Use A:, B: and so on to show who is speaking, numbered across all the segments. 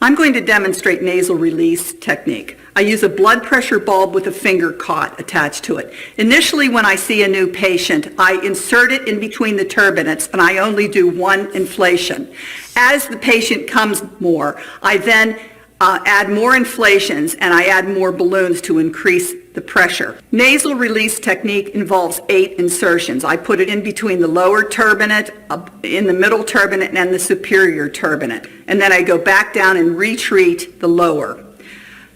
A: I'm going to demonstrate nasal release technique. I use a blood pressure bulb with a finger cot attached to it. Initially, when I see a new patient, I insert it in between the turbinates and I only do one inflation. As the patient comes more, I then add more inflations and I add more balloons to increase the pressure. Nasal release technique involves 8 insertions. I put it in between the lower turbinate, in the middle turbinate, and the superior turbinate. And then I go back down and retreat the lower.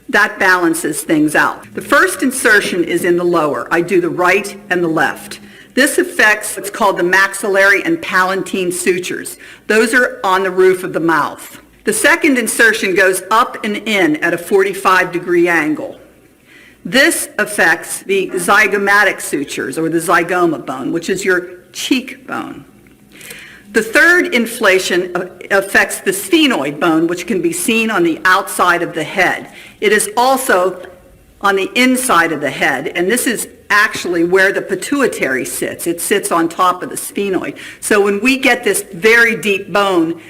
A: That balances things out. The first insertion is in the lower. I do the right and the left. This affects what's called the maxillary and palatine sutures. Those are on the roof of the mouth. The second insertion goes up and in at a 45-degree angle. This affects the zygomatic sutures, or the zygoma bone, which is your cheekbone. The third inflation affects the sphenoid bone, which can be seen on the outside of the head. It is also on the inside of the head, and this is actually where the pituitary sits. It sits on top of the sphenoid. So when we get this very deep bone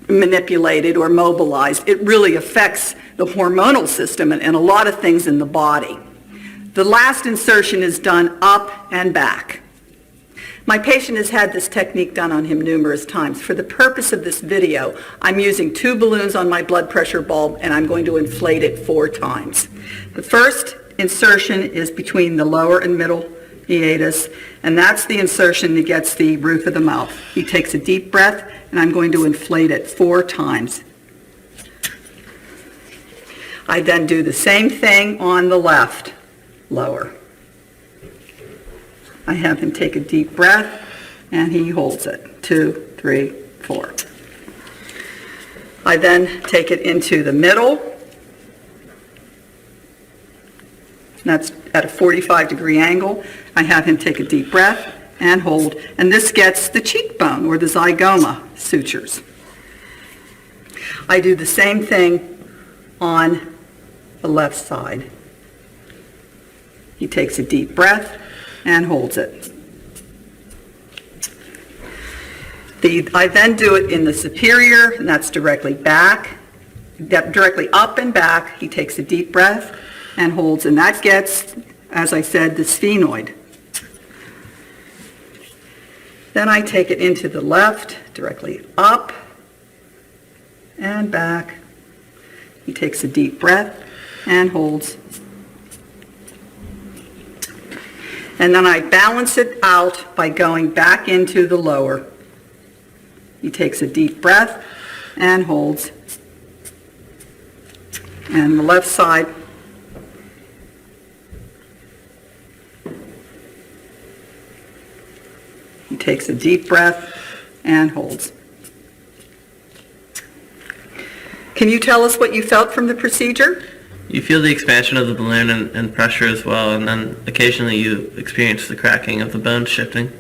A: manipulated or mobilized, it really affects the hormonal system and a lot of things in the body. The last insertion is done up and back. My patient has had this technique done on him numerous times. For the purpose of this video, I'm using 2 balloons on my blood pressure bulb and I'm going to inflate it 4 times. The first insertion is between the lower and middle hiatus, and that's the insertion that gets the roof of the mouth. He takes a deep breath and I'm going to inflate it 4 times. I then do the same thing on the left, lower. I have him take a deep breath and he holds it. 2, 3, 4. I then take it into the middle. That's at a 45-degree angle. I have him take a deep breath and hold. And this gets the cheekbone or the zygoma sutures. I do the same thing on the left side. He takes a deep breath and holds it. I then do it in the superior, and that's directly back, directly up and back. He takes a deep breath and holds, and that gets, as I said, the sphenoid. Then I take it into the left, directly up and back. He takes a deep breath and holds. And then I balance it out by going back into the lower. He takes a deep breath and holds. And the left side. He takes a deep breath and holds. Can you tell us what you felt from the procedure?
B: You feel the expansion of the balloon and pressure as well, and then occasionally you experience the cracking of the bone shifting.